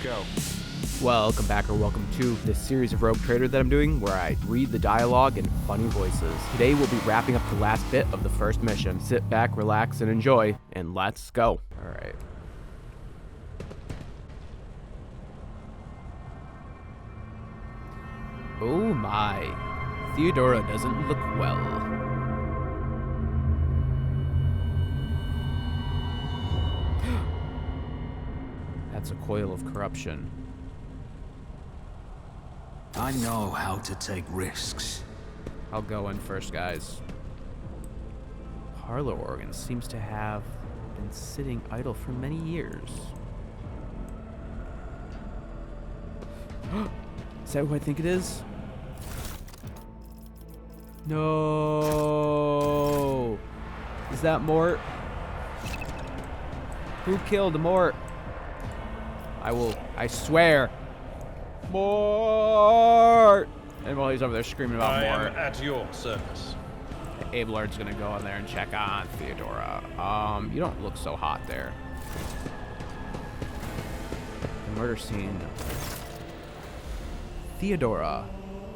go. Welcome back, or welcome to this series of Rogue Trader that I'm doing, where I read the dialogue in funny voices. Today we'll be wrapping up the last bit of the first mission. Sit back, relax, and enjoy, and let's go. Alright. Oh my. Theodora doesn't look well. That's a coil of corruption. I know how to take risks. I'll go in first, guys. Parlor organ seems to have been sitting idle for many years. Is that who I think it is? No. Is that Mort? Who killed Mort? I swear. Mort! And while he's over there screaming about Mort, I am at your service. Abelard's gonna go in there and check on Theodora. You don't look so hot there. The murder scene. Theodora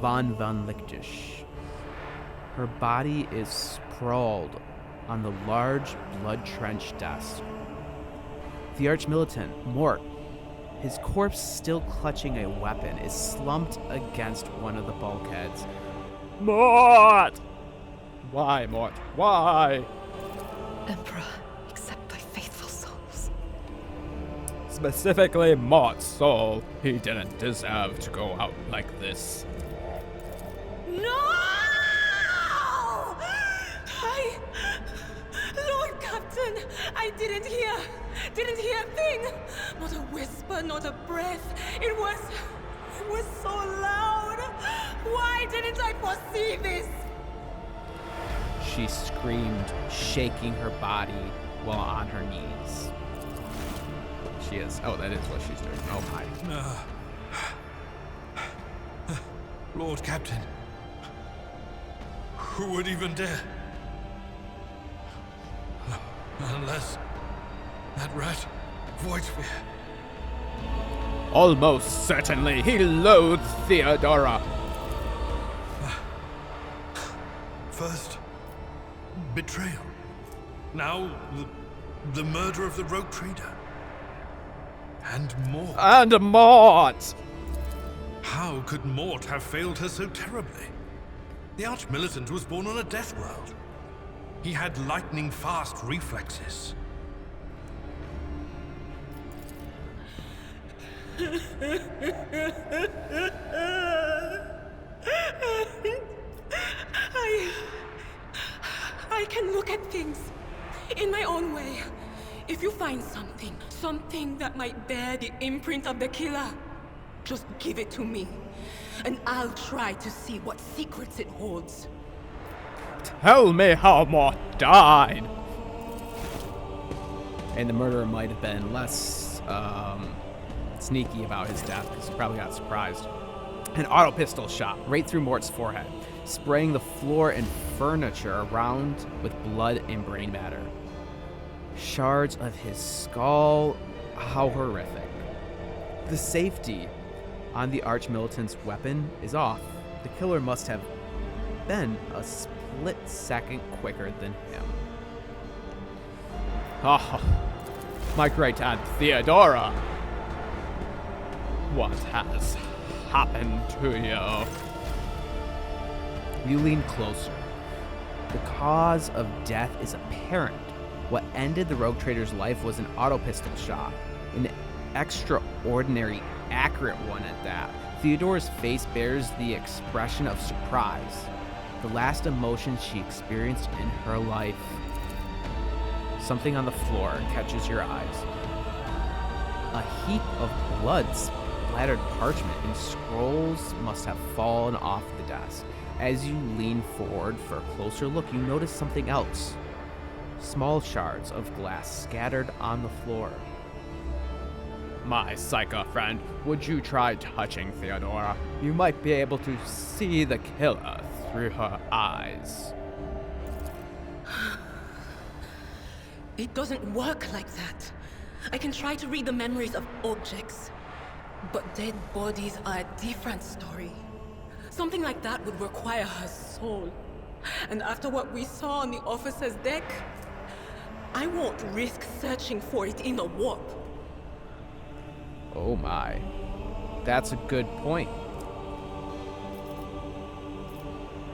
von Lichtisch. Her body is sprawled on the large, blood-drenched desk. The arch-militant, Mort, his corpse still clutching a weapon, is slumped against one of the bulkheads. Mort! Why, Mort? Why? Emperor, accept thy faithful souls. Specifically Mort's soul. He didn't deserve to go out like this. No! Lord Captain, I didn't hear a thing. Not a whisper, not a breath. It was so loud. Why didn't I foresee this? She screamed, shaking her body while on her knees. She is. Oh, that is what she's doing. Oh my. Lord Captain. Who would even dare? Unless that rat, Voidsphere. Almost certainly, he loathes Theodora. First, betrayal. Now, the murder of the rogue trader. And Mort. And Mort! How could Mort have failed her so terribly? The arch-militant was born on a death world. He had lightning-fast reflexes. I can look at things in my own way. If you find something that might bear the imprint of the killer, just give it to me, and I'll try to see what secrets it holds. Tell me how Mort died. And the murderer might have been less sneaky about his death because he probably got surprised. An auto pistol shot right through Mort's forehead, spraying the floor and furniture around with blood and brain matter. Shards of his skull. How horrific. The safety on the arch-militant's weapon is off. The killer must have been a split second quicker than him. Oh, my Great Aunt Theodora. What has happened to you? You lean closer. The cause of death is apparent. What ended the rogue trader's life was an auto pistol shot. An extraordinary, accurate one at that. Theodora's face bears the expression of surprise. The last emotion she experienced in her life. Something on the floor catches your eyes. A heap of blood splattered parchment and scrolls must have fallen off the desk. As you lean forward for a closer look, you notice something else. Small shards of glass scattered on the floor. My psycho friend, would you try touching Theodora? You might be able to see the killer through her eyes. It doesn't work like that. I can try to read the memories of objects, But dead bodies are a different story. Something like that would require her soul. And after what we saw on the officer's deck, I won't risk searching for it in a warp. Oh my. That's a good point.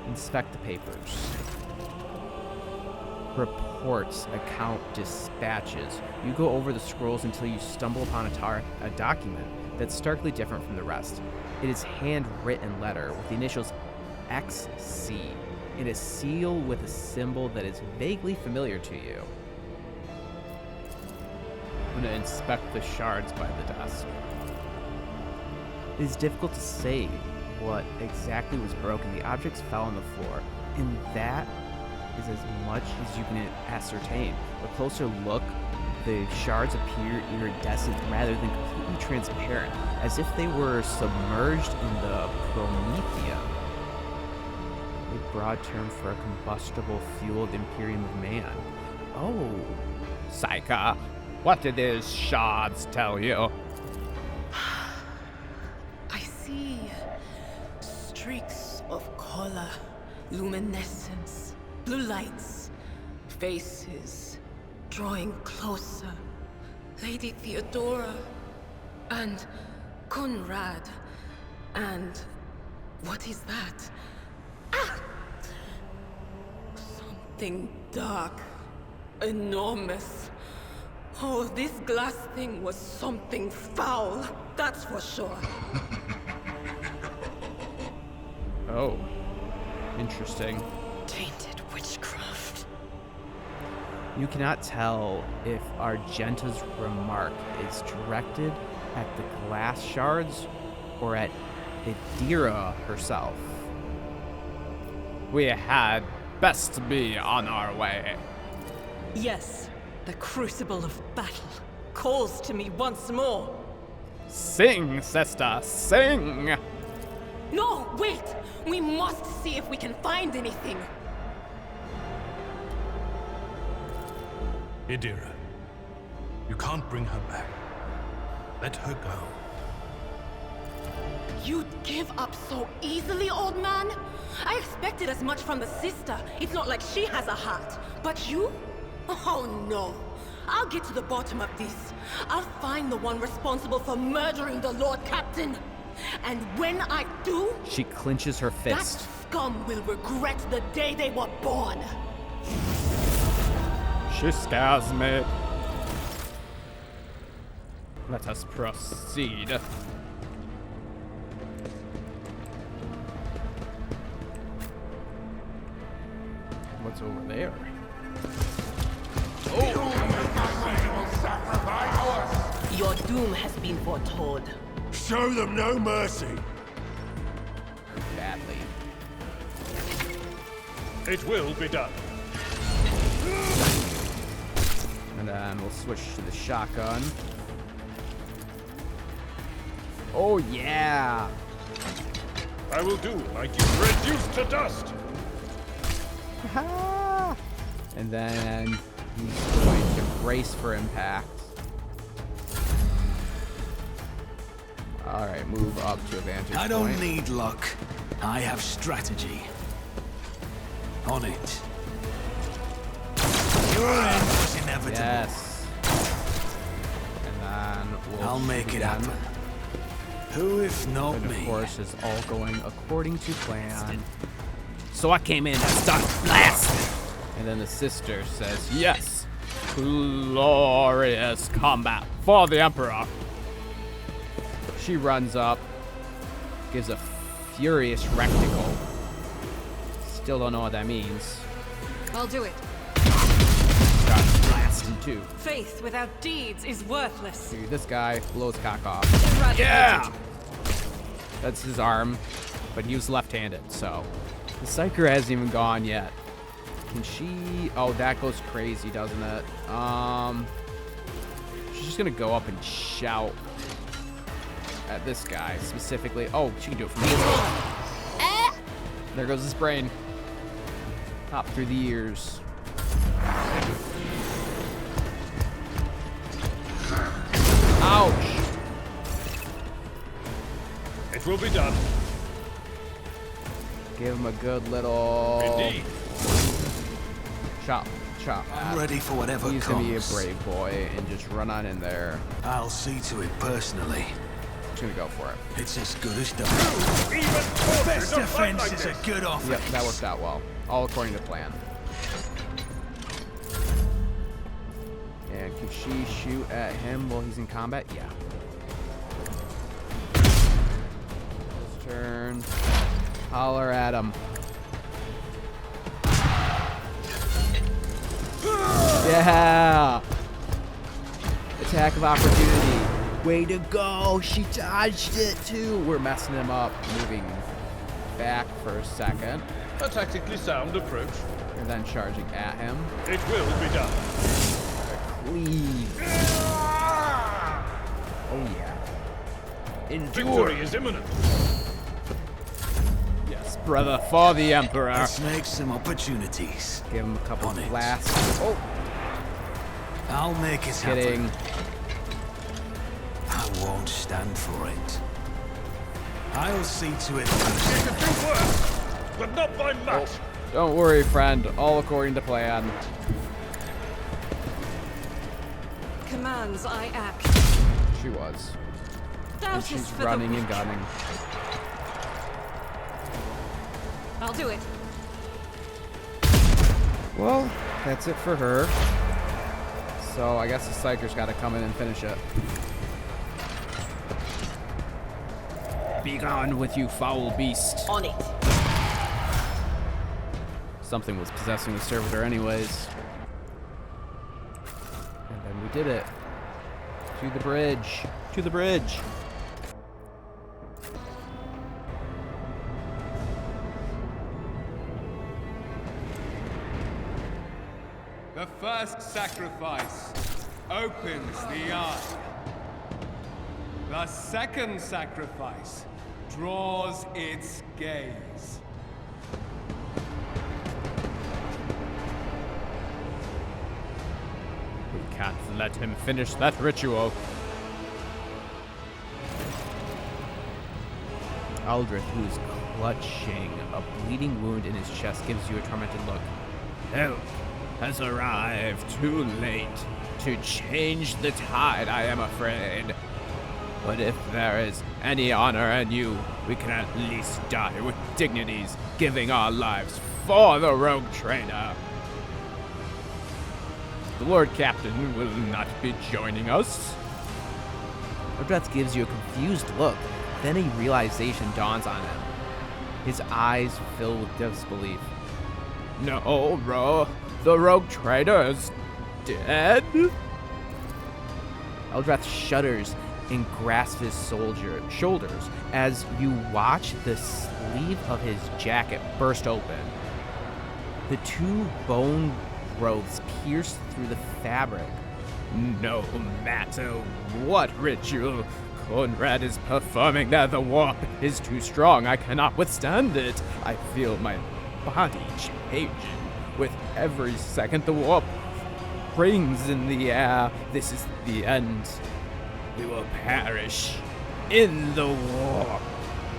Inspect the papers. Reports, account, dispatches. You go over the scrolls until you stumble upon a document that's starkly different from the rest. It is handwritten letter with the initials XC and a seal with a symbol that is vaguely familiar to you. I'm going to inspect the shards by the desk. It is difficult to say what exactly was broken. The objects fell on the floor, and that is as much as you can ascertain. A closer look, the shards appear iridescent rather than completely transparent, as if they were submerged in the promethium, a broad term for a combustible fuel of the Imperium of Man. Oh. Saika, what did these shards tell you? I see streaks of color, luminescence, blue lights, faces drawing closer. Lady Theodora and Conrad and what is that? Ah! Something dark, enormous. Oh, this glass thing was something foul, that's for sure. Oh, interesting. Tainted witchcraft. You cannot tell if Argenta's remark is directed at the glass shards or at Idira herself. We had best be on our way. Yes, the crucible of battle calls to me once more. Sing, sister, sing! No, wait! We must see if we can find anything. Idira, you can't bring her back. Let her go. You'd give up so easily, old man? I expected as much from the sister. It's not like she has a heart. But you? Oh no. I'll get to the bottom of this. I'll find the one responsible for murdering the Lord Captain. And when I do, She clenches her that fist. scum will regret the day they were born. She scares me. Let us proceed. What's over there? Your doom has been foretold. Show them no mercy. Badly. It will be done. And then we'll switch to the shotgun. Oh yeah! I will do like you reduced to dust. And then he's going to brace for impact. Alright, move up to a vantage I don't point. need luck. I have strategy. On it. Your end was inevitable. Yes. And then we'll I'll make shoot it again. happen. Who if not And of me? course, it's all going according to plan. So I came in and started blasting. And then the sister says, yes, glorious combat for the Emperor. She runs up, gives a furious rectangle. Still don't know what that means. I'll do it. Starts blasting too. Faith without deeds is worthless. Dude, this guy blows cock off. Yeah! That's his arm, but he was left-handed, so the Psyker hasn't even gone yet. Can she? Oh, that goes crazy, doesn't it? She's just gonna go up and shout at this guy specifically. Oh, she can do it from here. There goes his brain. Hop through the ears. Ouch! It will be done. Give him a good little Indeed. chop. I'm ready for whatever He's comes. gonna be a brave boy and just run on in there. I'll see to it personally. Just gonna go for it. It's as good as done. Even torture Best don't fight defense like is this. a good offense. Yep, that worked out well. All according to plan. And can she shoot at him while he's in combat? Yeah. His turn. Holler at him. Yeah! Attack of opportunity. Way to go! She dodged it too! We're messing him up. Moving back for a second. A tactically sound approach. And then charging at him. It will be done. Cleave. Oh yeah. Endure. Victory is imminent. Yes, brother, for the Emperor. Let's make some opportunities. Give him a couple On it. blasts. Oh, I'll make it kidding. happen. I won't stand for it. I'll see to it You personally. can do worse, but not by much. Don't worry, friend. All according to plan. Commands I act. She was. Doubt And is she's for the running and weak. gunning. I'll do it. Well, that's it for her. So I guess the Psyker's got to come in and finish it. Be gone with you, foul beast. On it. Something was possessing the Servitor anyways. And then we did it. To the bridge. To the bridge. The first sacrifice opens the eye. The second sacrifice draws its gaze. We can't let him finish that ritual. Aldrich, who is clutching a bleeding wound in his chest, gives you a tormented look. Help has arrived too late to change the tide, I am afraid. But if there is any honor in you, we can at least die with dignities, giving our lives for the rogue trader. The Lord Captain will not be joining us. Odreth gives you a confused look. Then a realization dawns on him. His eyes fill with disbelief. No, bro. The rogue trader is dead? Eldreth shudders and grasps his shoulders as you watch the sleeve of his jacket burst open. The two bone growths pierce through the fabric. No matter what ritual Conrad is performing there, the warp is too strong. I cannot withstand it. I feel my body changing. With every second, the warp rings in the air. This is the end. We will perish in the warp,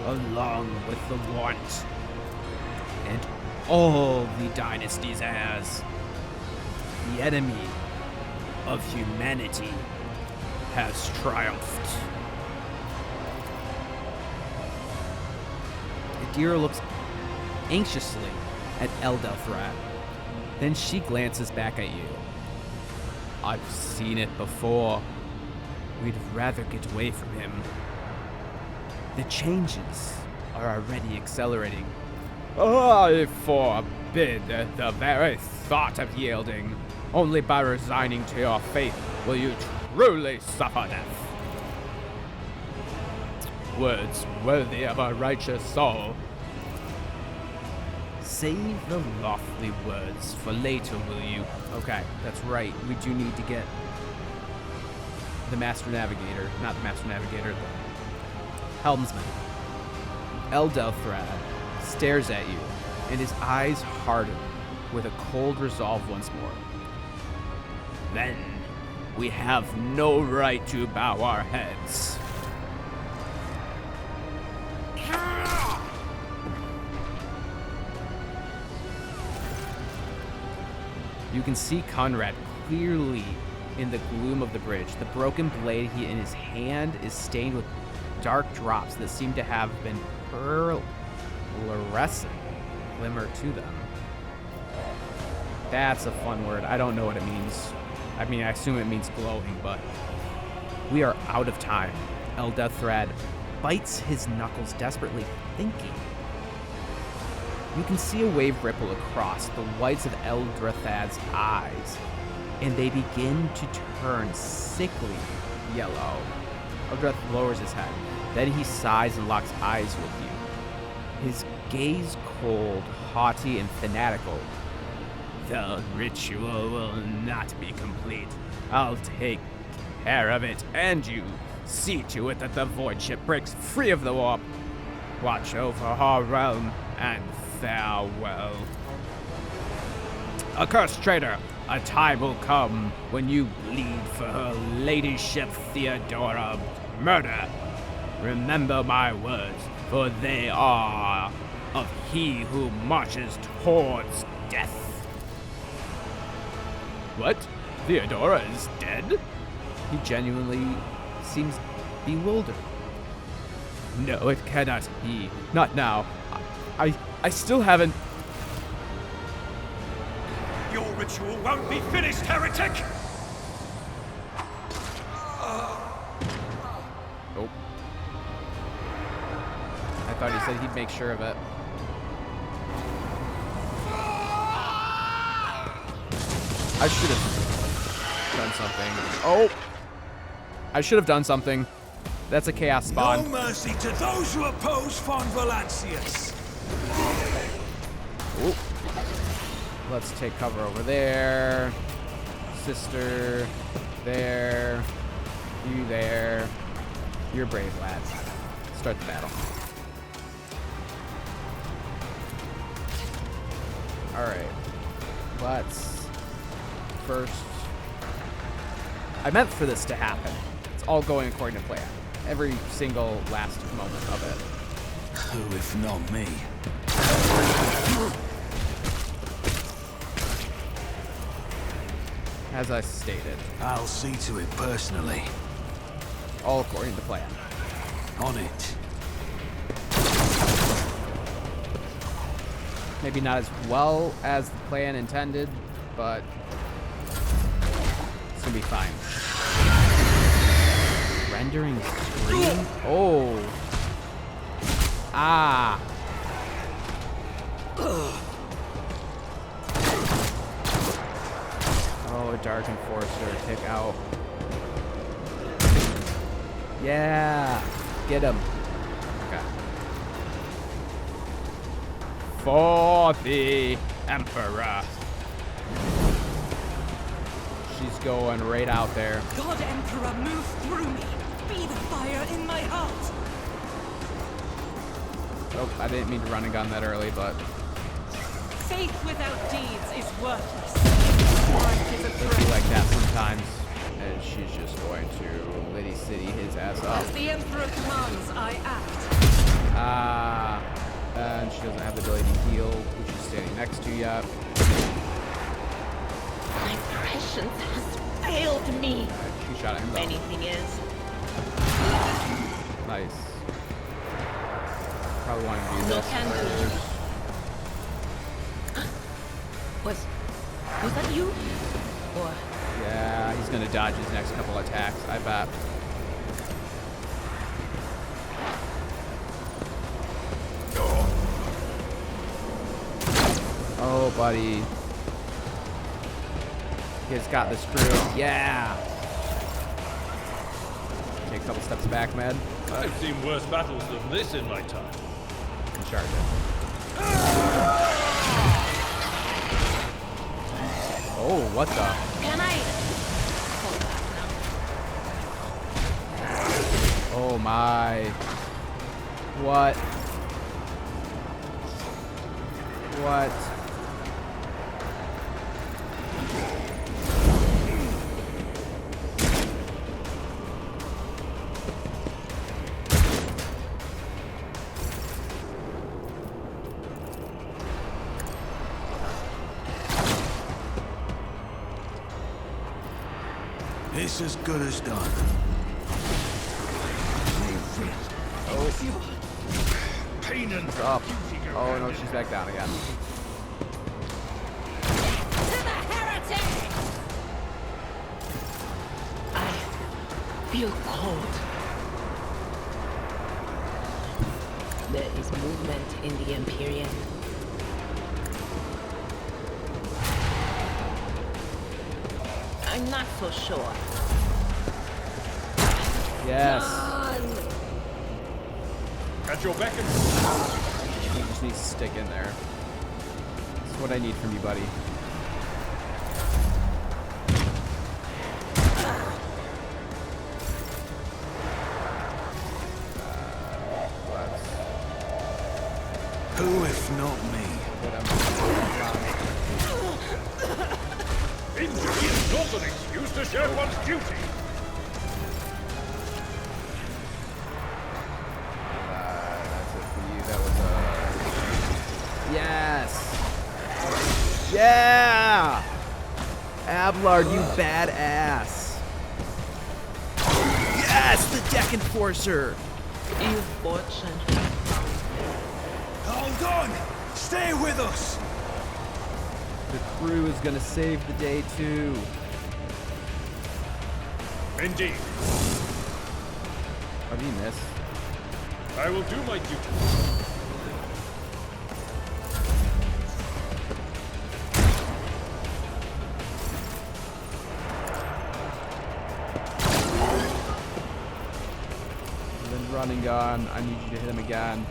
along with the warrant and all the dynasty's heirs. The enemy of humanity has triumphed. Adira looks anxiously at Eldelthrat. Then she glances back at you. I've seen it before. We'd rather get away from him. The changes are already accelerating. I forbid the very thought of yielding. Only by resigning to your fate will you truly suffer death. Words worthy of a righteous soul. Save the lofty words for later, will you? Okay, that's right. We do need to get the Master Navigator, not the Master Navigator, the Helmsman. Eldelthrad stares at you, and his eyes harden with a cold resolve once more. Then we have no right to bow our heads. You can see Conrad clearly in the gloom of the bridge. The broken blade in his hand is stained with dark drops that seem to have been fluorescent glimmer to them. That's a fun word. I don't know what it means. I mean, I assume it means glowing, but we are out of time. Eldathrad bites his knuckles desperately, thinking. You can see a wave ripple across the whites of Eldrathad's eyes, and they begin to turn sickly yellow. Eldrath lowers his head. Then he sighs and locks eyes with you. His gaze cold, haughty, and fanatical. The ritual will not be complete. I'll take care of it, and you see to it that the void ship breaks free of the warp. Watch over our realm, and farewell. Accursed traitor, a time will come when you bleed for her ladyship Theodora murder. Remember my words, for they are of he who marches towards death. What? Theodora is dead? He genuinely seems bewildered. No, it cannot be. Not now. I still haven't... Your ritual won't be finished, heretic! Nope. I thought he said he'd make sure of it. I should have done something. Oh! I should have done something. That's a chaos spawn. No mercy to those who oppose Von Valancius. Ooh. Let's take cover over there. Sister. There. You there. You're brave, lads. Start the battle. Alright. Let's first... I meant for this to happen. It's all going according to plan. Every single last moment of it. Who if not me? As I stated. I'll see to it personally. All according to plan. On it. Maybe not as well as the plan intended, but it's gonna be fine. Rendering screen? Oh. Ah. Oh, Dark Enforcer, kick out. Yeah. Get him. Okay. For the Emperor. She's going right out there. God Emperor, move through me. Be the fire in my heart. Oh, I didn't mean to run a gun that early, but... Faith without deeds is worthless. Warrant is a It'll be threat. like that sometimes. And she's just going to Liddy City his ass up. As the Emperor commands, I act. Ah. And she doesn't have the ability to heal, which she's standing next to yet. My prescience has failed me. She shot at him though. Anything is. Nice. Probably want to do No this can do. first. Was that you? Or Yeah, he's gonna dodge his next couple attacks, I bet. Oh, buddy. He's got the screw. Yeah. Take a couple steps back, Med. I've seen worse battles than this in my time. And charge it. Oh, what the? can I? Hold back now. Oh my. What? What? This as good as done. Pain and Up. Oh no, she's back down again. Feel cold. There is movement in the Empyrean. I'm not so sure. Yes. at your beck and You just need to stick in there. That's what I need from you, buddy. Who if not me? injury is not an excuse to share one's duty. That's it for you. That was yes. Yeah. Abelard, you badass. Yes, the deck enforcer. Ill fortune. Hold on! Stay with us! The crew is gonna save the day too. Indeed. How do you miss? I will do my duty. And then running gun. I need you to hit him again.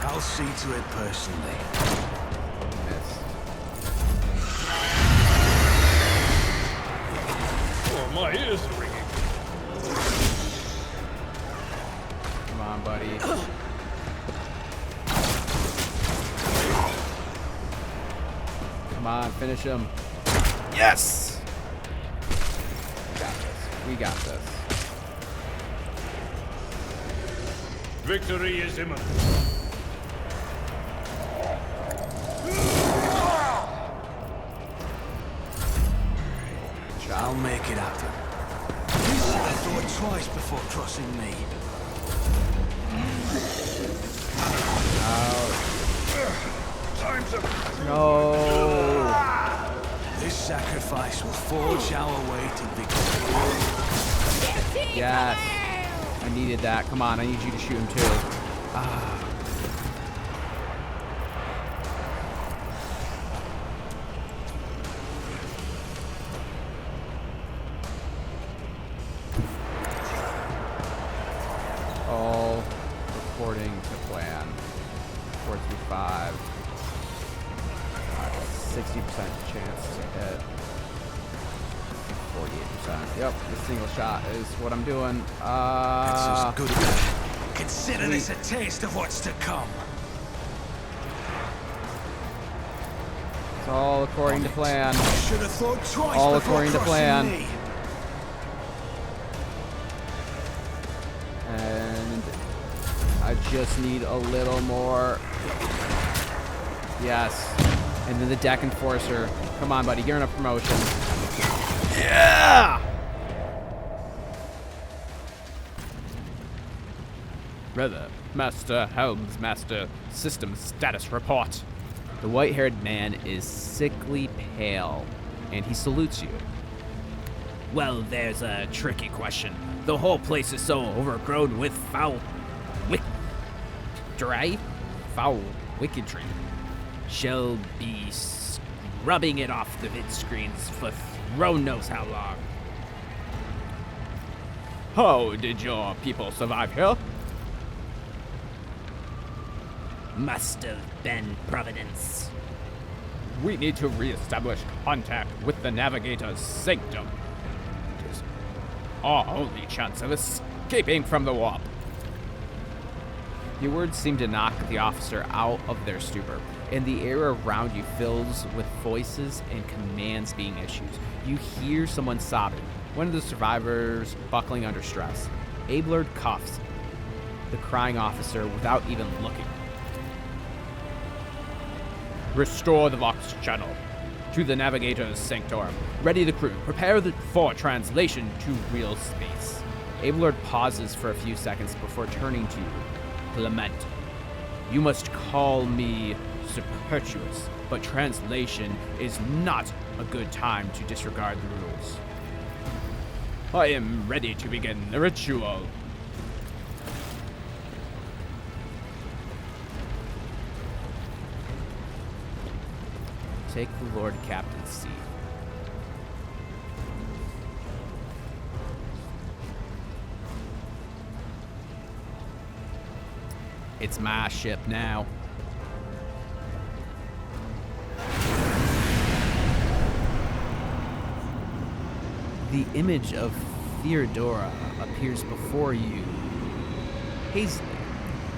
I'll see to it personally. Miss. Oh, my ears are ringing. Come on, buddy. Come on, finish him. Yes! We got this. We got this. Victory is imminent. I'll make it happen. You should have thought twice before trusting me. Time's up. No. This sacrifice will forge our way to victory. Yes. I needed that. Come on, I need you to shoot him too. Ah. All according to plan. 4-5. 60% chance to hit. 48%. Yep, the single shot is what I'm doing. That's as good as... Consider this a taste of what's to come. It's all according to plan. Should have thought twice All before according to trusting plan. me. And I just need a little more. Yes. And then the deck enforcer. Come on, buddy. You're in a promotion. Yeah! Brother, Master, Helms, Master, System Status Report. The white-haired man is sickly pale, and he salutes you. Well, there's a tricky question. The whole place is so overgrown with foul wickedry. Shall be scrubbing it off the vid screens for throne knows how long. How did your people survive here? Must have been Providence. We need to re-establish contact with the Navigator's sanctum. It is our only chance of escaping from the warp. Your words seem to knock the officer out of their stupor, and the air around you fills with voices and commands being issued. You hear someone sobbing, one of the survivors buckling under stress. Abelard cuffs the crying officer without even looking. Restore the Vox channel. To the Navigator's Sanctorum. Ready the crew. Prepare for translation to real space. Abelard pauses for a few seconds before turning to Clement. You must call me superfluous, but translation is not a good time to disregard the rules. I am ready to begin the ritual. Take the Lord Captain's seat. It's my ship now. The image of Theodora appears before you, hazily,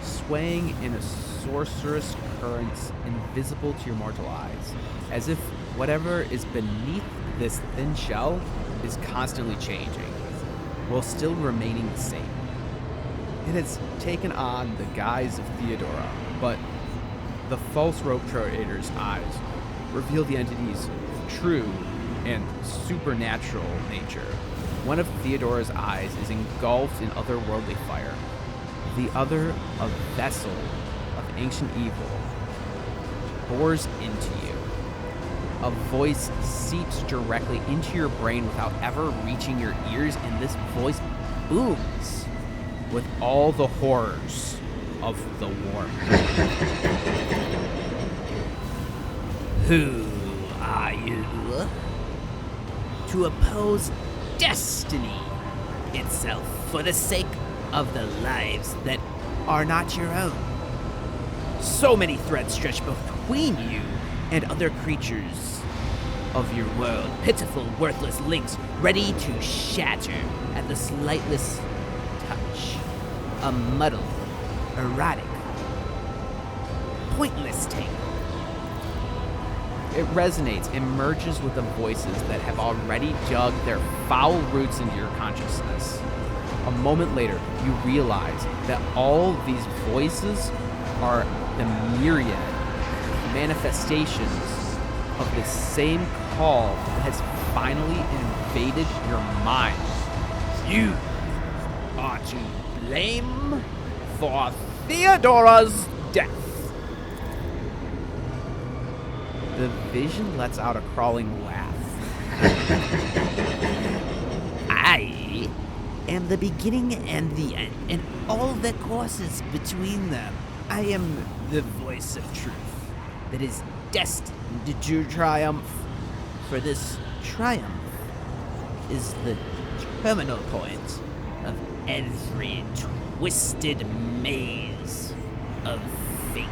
swaying in a sorcerous current invisible to your mortal eyes, as if whatever is beneath this thin shell is constantly changing, while still remaining the same. It has taken on the guise of Theodora, but the false rope trader's eyes reveal the entity's true and supernatural nature. One of Theodora's eyes is engulfed in otherworldly fire, the other a vessel of ancient evil bores into you. A voice seeps directly into your brain without ever reaching your ears, and this voice booms with all the horrors of the war. Who are you? To oppose destiny itself for the sake of the lives that are not your own. So many threads stretch between you and other creatures of your world. Pitiful, worthless links ready to shatter at the slightest touch. A muddled, erratic, pointless tangle. It resonates and merges with the voices that have already dug their foul roots into your consciousness. A moment later, you realize that all these voices are the myriad manifestations of the same call that has finally invaded your mind. You are to blame for Theodora's death. The vision lets out a crawling laugh. I am the beginning and the end, and all that courses between them. I am the voice of truth that is destined to triumph. For this triumph is the terminal point of every twisted maze of fate.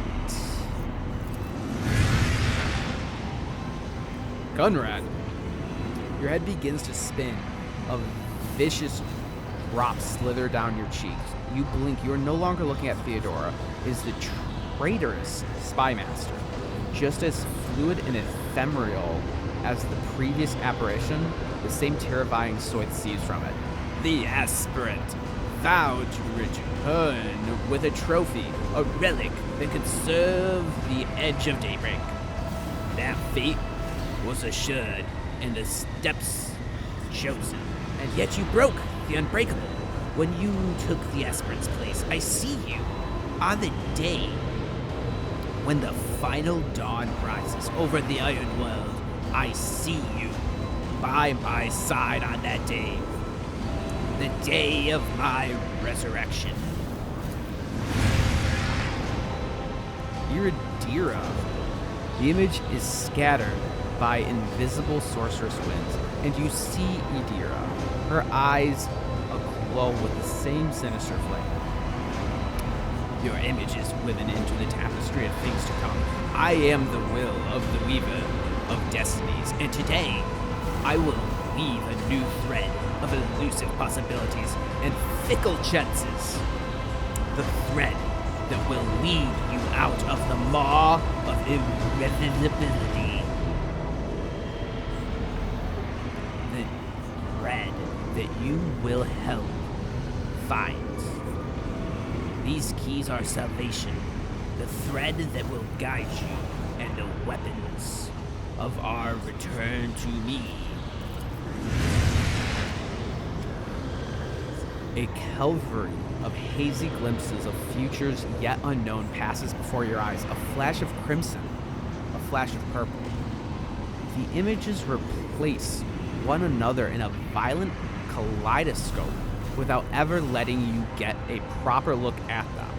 Gunrad, your head begins to spin. A vicious drop slither down your cheeks. You blink. You are no longer looking at Theodora. It is the traitorous spymaster. Just as fluid and ephemeral as the previous apparition, the same terrifying soy seeps from it. The aspirant vowed to return with a trophy, a relic that could serve the edge of daybreak. That fate was assured in the steps chosen, and yet you broke the unbreakable when you took the aspirant's place. I see you on the day when the final dawn rises over the Iron World. I see you by my side on that day, the day of my resurrection. Iridira. The image is scattered by invisible sorceress winds, and you see Idira, her eyes aglow with the same sinister flame. Your image is woven into the tapestry of things to come. I am the will of the weaver of destinies, and today I will weave a new thread of elusive possibilities and fickle chances. The thread that will lead you out of the maw of irrevocability. The thread that you will help find. These keys are salvation, the thread that will guide you, and the weapons of our return to me. A calvary of hazy glimpses of futures yet unknown passes before your eyes. A flash of crimson, a flash of purple. The images replace one another in a violent kaleidoscope without ever letting you get a proper look at them.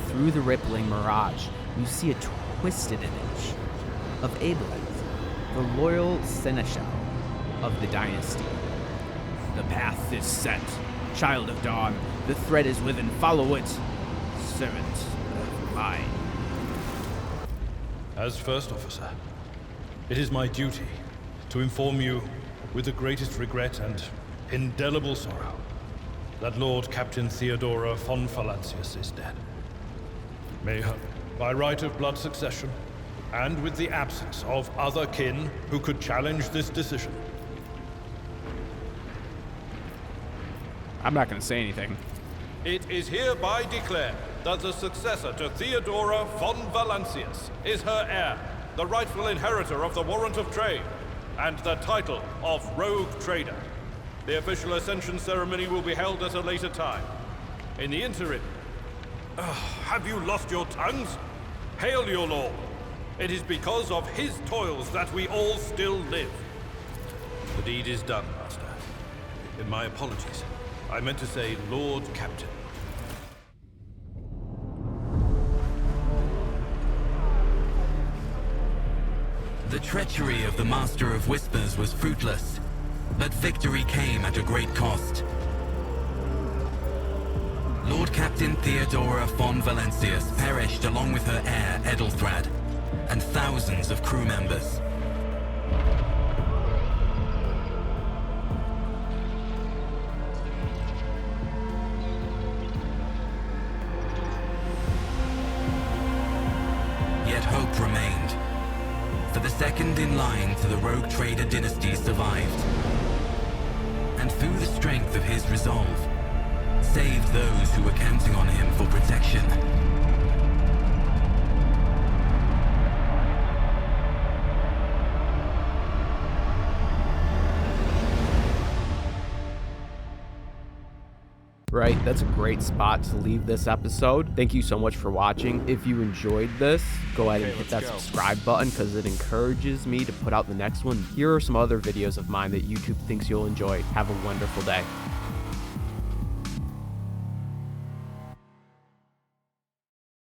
Through the rippling mirage, you see a twisted image of Ableth, the loyal seneschal of the dynasty. The path is set. Child of Dawn, the thread is within, follow it. Servant of mine. As First Officer, it is my duty to inform you, with the greatest regret and indelible sorrow, that Lord Captain Theodora von Valancius is dead. May her, by right of blood succession, and with the absence of other kin who could challenge this decision. I'm not going to say anything. It is hereby declared that the successor to Theodora von Valancius is her heir, the rightful inheritor of the warrant of trade, and the title of Rogue Trader. The official ascension ceremony will be held at a later time. In the interim, have you lost your tongues? Hail your lord. It is because of his toils that we all still live. The deed is done, Master. In my apologies, I meant to say Lord Captain. The treachery of the Master of Whispers was fruitless, but victory came at a great cost. Lord Captain Theodora von Valancius perished along with her heir, Edelthrad, and thousands of crew members. Yet hope remained, for the second in line to the Rogue Trader dynasty survived, and through the strength of his resolve, saved those who were counting on him for protection. Right, that's a great spot to leave this episode. Thank you so much for watching. If you enjoyed this, go ahead and hit that subscribe button because it encourages me to put out the next one. Here are some other videos of mine that YouTube thinks you'll enjoy. Have a wonderful day.